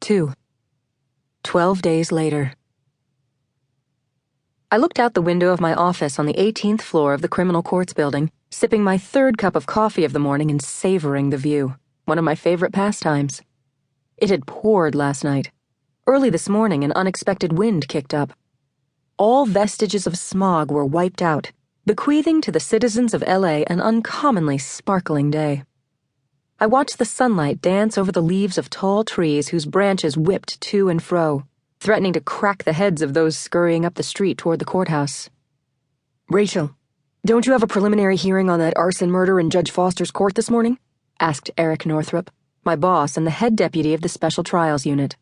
2. 12 days later. I looked out the window of my office on the 18th floor of the Criminal Courts building, sipping my third cup of coffee of the morning and savoring the view, one of my favorite pastimes. It had poured last night. Early this morning, an unexpected wind kicked up. All vestiges of smog were wiped out, bequeathing to the citizens of LA an uncommonly sparkling day. I watched the sunlight dance over the leaves of tall trees whose branches whipped to and fro, threatening to crack the heads of those scurrying up the street toward the courthouse. "Rachel, don't you have a preliminary hearing on that arson murder in Judge Foster's court this morning?" asked Eric Northrup, my boss and the head deputy of the Special Trials Unit.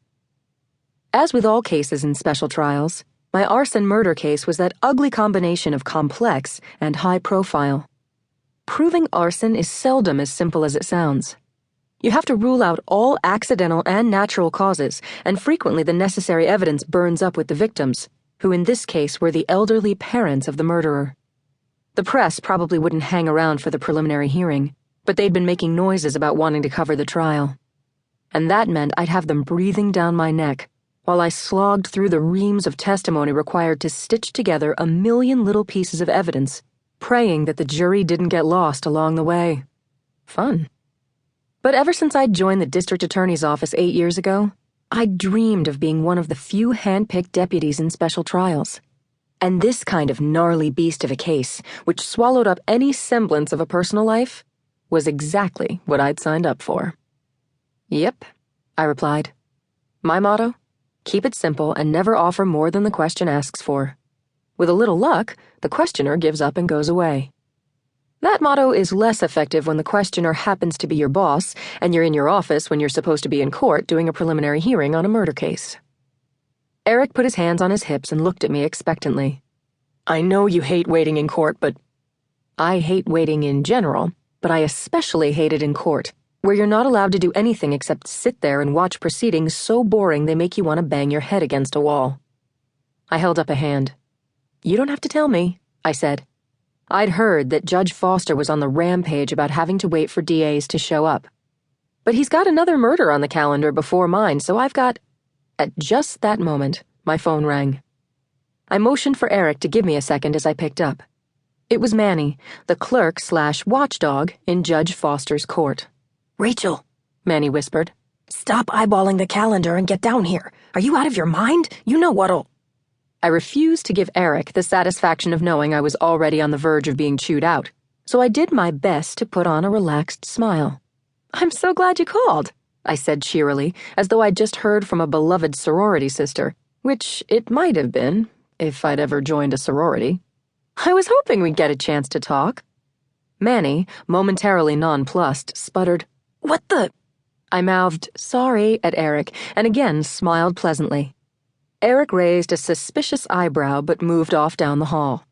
As with all cases in special trials, my arson murder case was that ugly combination of complex and high profile. Proving arson is seldom as simple as it sounds. You have to rule out all accidental and natural causes, and frequently the necessary evidence burns up with the victims, who in this case were the elderly parents of the murderer. The press probably wouldn't hang around for the preliminary hearing, but they'd been making noises about wanting to cover the trial. And that meant I'd have them breathing down my neck, while I slogged through the reams of testimony required to stitch together a million little pieces of evidence, praying that the jury didn't get lost along the way. Fun. But ever since I'd joined the district attorney's office 8 years ago, I'd dreamed of being one of the few hand-picked deputies in special trials. And this kind of gnarly beast of a case, which swallowed up any semblance of a personal life, was exactly what I'd signed up for. "Yep," I replied. "My motto? Keep it simple and never offer more than the question asks for. With a little luck, the questioner gives up and goes away." That motto is less effective when the questioner happens to be your boss and you're in your office when you're supposed to be in court doing a preliminary hearing on a murder case. Eric put his hands on his hips and looked at me expectantly. "I know you hate waiting in court, but—" "I hate waiting in general, but I especially hate it in court, where you're not allowed to do anything except sit there and watch proceedings so boring they make you want to bang your head against a wall." I held up a hand. "You don't have to tell me," I said. I'd heard that Judge Foster was on the rampage about having to wait for DAs to show up. But he's got another murder on the calendar before mine, so I've got— At just that moment, my phone rang. I motioned for Eric to give me a second as I picked up. It was Manny, the clerk/watchdog in Judge Foster's court. "Rachel," Manny whispered. "stop eyeballing the calendar and get down here. Are you out of your mind? You know what'll—" I refused to give Eric the satisfaction of knowing I was already on the verge of being chewed out, so I did my best to put on a relaxed smile. "I'm so glad you called," I said cheerily, as though I'd just heard from a beloved sorority sister, which it might have been, if I'd ever joined a sorority. "I was hoping we'd get a chance to talk." Manny, momentarily nonplussed, sputtered, "What the—" I mouthed sorry at Eric and again smiled pleasantly. Eric raised a suspicious eyebrow but moved off down the hall.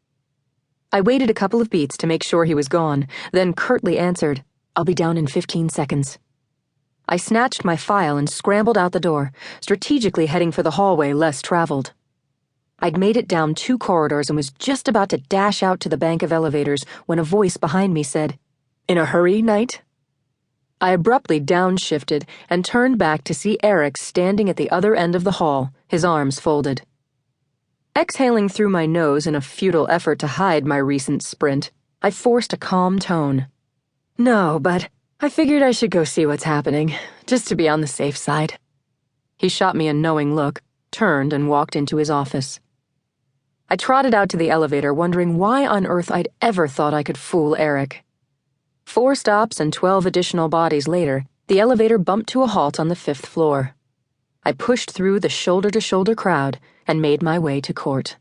I waited a couple of beats to make sure he was gone, then curtly answered, "I'll be down in 15 seconds. I snatched my file and scrambled out the door, strategically heading for the hallway less traveled. I'd made it down 2 corridors and was just about to dash out to the bank of elevators when a voice behind me said, "In a hurry, Knight?" I abruptly downshifted and turned back to see Eric standing at the other end of the hall, his arms folded. Exhaling through my nose in a futile effort to hide my recent sprint, I forced a calm tone. "No, but I figured I should go see what's happening, just to be on the safe side." He shot me a knowing look, turned and walked into his office. I trotted out to the elevator, wondering why on earth I'd ever thought I could fool Eric. 4 stops and 12 additional bodies later, the elevator bumped to a halt on the 5th floor. I pushed through the shoulder-to-shoulder crowd and made my way to court.